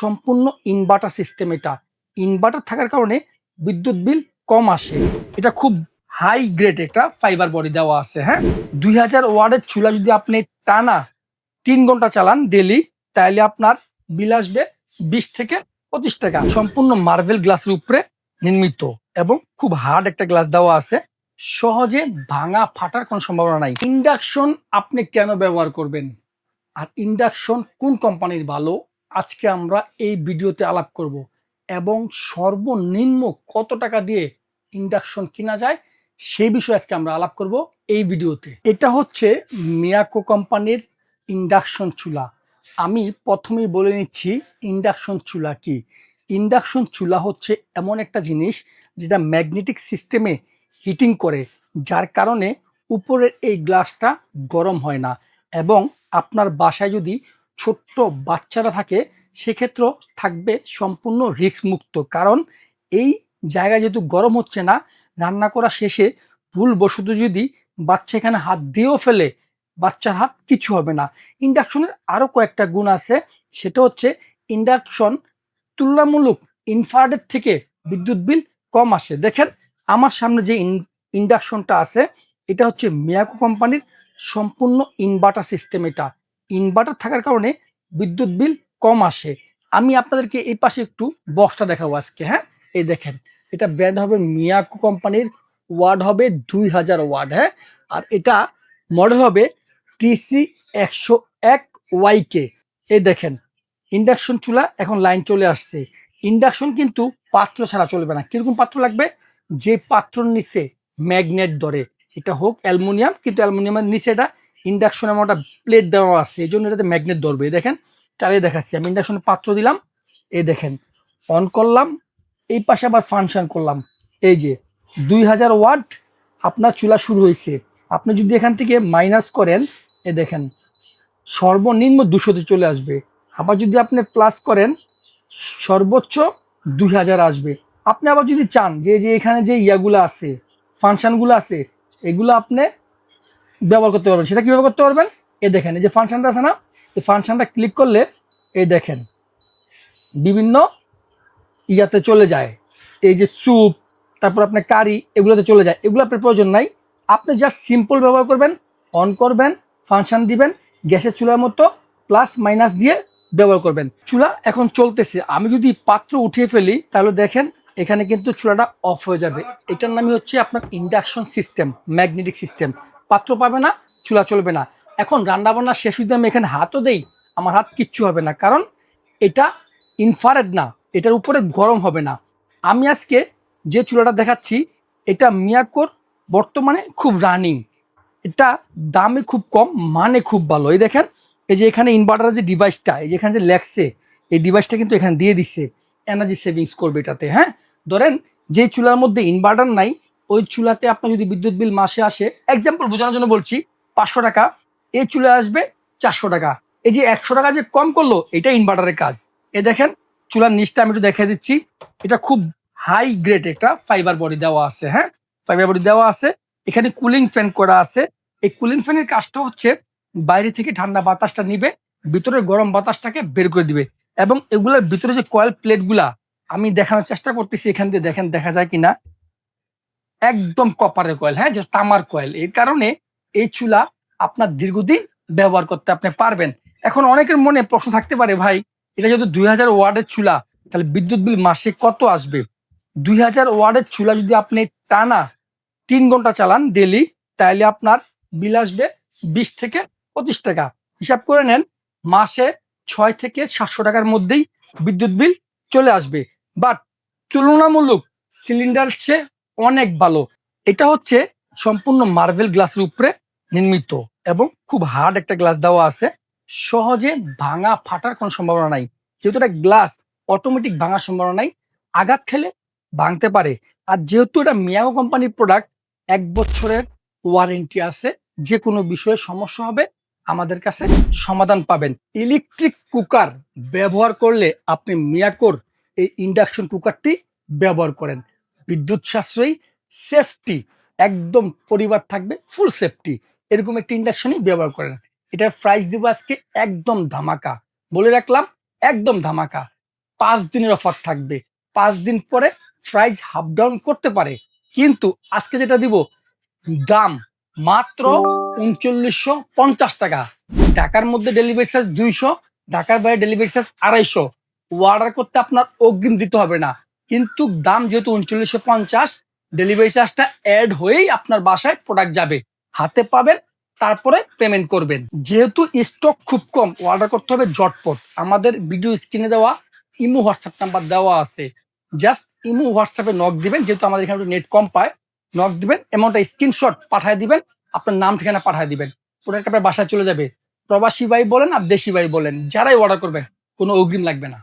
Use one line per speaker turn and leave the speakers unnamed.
সম্পূর্ণ inverter system. এটা inverter থাকার কারণে বিদ্যুৎ বিল কম আসে। এটা খুব হাই গ্রেড একটা ফাইবার বডি দেওয়া আছে। হ্যাঁ, 2000 ওয়াটের চুলা যদি আপনি টানা 3 ঘন্টা চালান ডেলি, তাহলে আপনার বিল আসবে 20 থেকে 25 টাকা। সম্পূর্ণ মার্বেল গ্লাসের উপরে নির্মিত এবং খুব হার্ড একটা গ্লাস দেওয়া আছে। সহজে ভাঙা ফাটার কোনো সম্ভাবনা নাই। ইন্ডাকশন আপনি কেন ব্যবহার করবেন আর ইন্ডাকশন কোন কোম্পানির ভালো, আজকে আমরা এই ভিডিওতে আলাপ করব এবং সর্বনিম্ন কত টাকা দিয়ে ইন্ডাকশন কিনা যায় সেই বিষয়ে আজকে আমরা আলাপ করব এই ভিডিওতে। এটা হচ্ছে মিয়াকো কোম্পানির ইন্ডাকশন চুলা। আমি প্রথমেই বলে নিচ্ছি ইন্ডাকশন চুলা কি। ইন্ডাকশন চুলা হচ্ছে এমন একটা জিনিস যেটা ম্যাগনেটিক সিস্টেমে হিটিং করে, যার কারণে উপরের এই গ্লাসটা গরম হয় না। এবং আপনার বাসায় যদি ছোট্ট বাচ্চারা থাকে সেক্ষেত্রেও থাকবে সম্পূর্ণ রিস্ক মুক্ত, কারণ এই জায়গায় যেহেতু গরম হচ্ছে না, রান্না করা শেষে ভুলবশত যদি বাচ্চা এখানে হাত দিয়েও ফেলে, বাচ্চার হাত কিছু হবে না। ইন্ডাকশনের আরো কয়েকটা গুণ আছে, সেটা হচ্ছে ইন্ডাকশন তুলনামূলক ইনফ্রারেড থেকে বিদ্যুৎ বিল কম আসে। দেখেন আমার সামনে যে ইন্ডাকশনটা আছে, এটা হচ্ছে মিয়াকো কোম্পানির সম্পূর্ণ ইনভার্টার সিস্টেম। এটা ইনভার্টার থাকার কারণে বিদ্যুৎ বিল কম আসে। আমি আপনাদেরকে এই পাশে একটু বক্সটা দেখাবো আজকে। হ্যাঁ, এই দেখেন, এটা ব্র্যান্ড হবে মিয়াকো কোম্পানির, ওয়াট হবে 2000 ওয়াট। হ্যাঁ, আর এটা মডেল হবে TC101YK। এই দেখেন ইন্ডাকশন চুলা এখন লাইন চলে আসছে। ইন্ডাকশন কিন্তু পাত্র ছাড়া চলবে না। কিরকম পাত্র লাগবে? যে পাত্রর নিচে ম্যাগনেট ধরে, এটা হোক অ্যালুমিনিয়াম, কিন্তু অ্যালুমিনিয়ামের নিচে এটা ইন্ডাকশন এমন একটা প্লেট দেওয়া আছে, এই জন্য এটাতে ম্যাগনেট ধরবে। দেখেন চালিয়ে দেখাচ্ছি, আমি ইন্ডাকশনের পাত্র দিলাম, এই দেখেন অন করলাম, এই পাশে আবার ফাংশন করলাম, এই যে 2000 ওয়াট আপনার চুলা শুরু হয়েছে। আপনি যদি এখান থেকে মাইনাস করেন, এ দেখেন সর্বনিম্ন 200-তে চলে আসবে। আবার যদি আপনি প্লাস করেন সর্বোচ্চ 2000 আসবে। আপনি আবার যদি চান যে এখানে যে ইয়াগুলো আছে, ফাংশনগুলো আছে, এগুলো আপনি ব্যবহার করতে পারবেন। সেটা কিভাবে করতে পারবেন? এই দেখেন, এই যে ফাংশনটা আছে না, এই ফাংশনটা ক্লিক করলে এই দেখেন বিভিন্ন ইয়াতে চলে যায়। এই যে স্যুপ, তারপর আপনার কারি, এগুলোতে চলে যায়। এগুলো আপনার প্রয়োজন নাই। আপনি জাস্ট সিম্পল ব্যবহার করবেন, অন করবেন, ফাংশন দিবেন, গ্যাসের চুলার মতো প্লাস মাইনাস দিয়ে ব্যবহার করবেন। চুলা এখন চলতেছে, আমি যদি পাত্র উঠিয়ে ফেলি তাহলে দেখেন এখানে কিন্তু চুলাটা অফ হয়ে যাবে। এটার নামই হচ্ছে আপনার ইন্ডাকশন সিস্টেম, ম্যাগনেটিক সিস্টেম। পাত্র পাবে না, চুলা চলবে না। এখন রান্নাবান্না শেষ যদি আমি এখানে হাতও দেই, আমার হাত কিচ্ছু হবে না, কারণ এটা ইনফ্রারেড না, এটার উপরে গরম হবে না। আমি আজকে যে চুলাটা দেখাচ্ছি, এটা মিয়াকোর বর্তমানে খুব রানিং। এটা দামে খুব কম, মানে খুব ভালো। এই দেখেন, এই যে এখানে ইনভার্টারের যে ডিভাইসটা, এই যে এখানে যে লেখছে, এই ডিভাইসটা কিন্তু এখানে দিয়ে দিচ্ছে, এনার্জি সেভিংস করবে এটাতে। হ্যাঁ, ধরেন যে চুলার মধ্যে ইনভার্টার নাই, ওই চুলাতে আপনার যদি বিদ্যুৎ বিল মাসে আসে, এক্সাম্পল বোঝানোর জন্য বলছি, 500 টাকা, এই চুলা আসবে 400 টাকা। এই যে 100 টাকা যে কম করলো, এটা ইনভার্টারের কাজ। এ দেখেন চুলার নিচটা আমি একটু দেখিয়ে দিচ্ছি, এটা খুব হাই গ্রেড একটা ফাইবার বডি দেওয়া আছে। হ্যাঁ, ফাইবার বডি দেওয়া আছে। এখানে কুলিং ফ্যান করা আছে। এই কুলিং ফ্যানের কাজটা হচ্ছে বাইরে থেকে ঠান্ডা বাতাসটা নিবে, ভিতরে গরম বাতাসটাকে বের করে দিবে। এবং এগুলোর ভিতরে যে কয়েল প্লেটগুলা আমি দেখানোর চেষ্টা করতেছি, এখান দিয়ে দেখেন দেখা যায় কিনা, একদম কপারের কয়েল। হ্যাঁ, যে তামার কয়েল। এর কারণে এই চুলা আপনার দীর্ঘদিন ব্যবহার করতে আপনি পারবেন। এখন অনেকের মনে প্রশ্ন থাকতে পারে, ভাই এটা যেহেতু 2000 ওয়াটের চুলা, তাহলে বিদ্যুৎ বিল মাসে কত আসবে? 2000 ওয়াটের চুলা যদি আপনি টানা 3 ঘন্টা চালান ডেলি, তাহলে আপনার বিল আসবে 20 থেকে 25 টাকা। হিসাব করে নেন, মাসে 600 থেকে 700 টাকার মধ্যেই বিদ্যুৎ বিল চলে আসবে। বাট তুলনামূলক সিলিন্ডার চেয়ে অনেক ভালো। এটা হচ্ছে সম্পূর্ণ মার্বেল গ্লাসের উপরে নির্মিত এবং খুব হার্ড একটা গ্লাস দেওয়া আছে। সহজে ভাঙা ফাটার কোনো সম্ভাবনা নাই। যেহেতু এটা গ্লাস, অটোমেটিক ভাঙার সম্ভাবনা নাই, আঘাত খেলে ভাঙতে পারে। আর যেহেতু এটা মিয়াকো কোম্পানির প্রোডাক্ট, 1 বছরের ওয়ারেন্টি আছে। যে কোনো বিষয়ে সমস্যা হবে আমাদের কাছে সমাধান পাবেন। ইলেকট্রিক কুকার ব্যবহার করলে আপনি মিয়াকোর এই ইন্ডাকশন কুকারটি ব্যবহার করেন। বিদ্যুৎ সাশ্রয়ী, সেফটি, একদম পরিবার থাকবে ফুল সেফটি, এরকম একটি ইন্ডাকশনই ব্যবহার করেন। এটার প্রাইস দিব আজকে একদম ধামাকা, বলে রাখলাম একদম ধামাকা। 5 দিনের অফার থাকবে। 5 দিন পরে প্রাইস হাফ ডাউন করতে পারে, কিন্তু আজকে যেটা দিব দাম মাত্র 3950 টাকা। ঢাকার মধ্যে ডেলিভারি চার্জ 200, ঢাকার বাইরে ডেলিভারি চার্জ 250। অর্ডার করতে আপনার অগ্রিম দিতে হবে না, কিন্তু দাম যেহেতু 3950, ডেলিভারি চার্জটা অ্যাড হয়েই আপনার বাসায় প্রোডাক্ট যাবে, হাতে পাবেন, তারপরে পেমেন্ট করবেন। যেহেতু স্টক খুব কম, অর্ডার করতে হবে ঝটপট। আমাদের ভিডিও স্ক্রিনে দেওয়া ইমো হোয়াটসঅ্যাপ নাম্বার দেওয়া আছে, জাস্ট ইমো হোয়াটসঅ্যাপে নক দিবেন, যেহেতু আমাদের এখানে নেট কম পায়। নক দিবেন, এমনটা স্ক্রিনশট পাঠিয়ে দিবেন, আপনার নাম ঠিকানা পাঠিয়ে দিবেন, প্রোডাক্ট আপনার বাসায় চলে যাবে। প্রবাসী ভাই বলেন আর দেশি ভাই বলেন, যারাই অর্ডার করবেন কোনো অগ্রিম লাগবে না।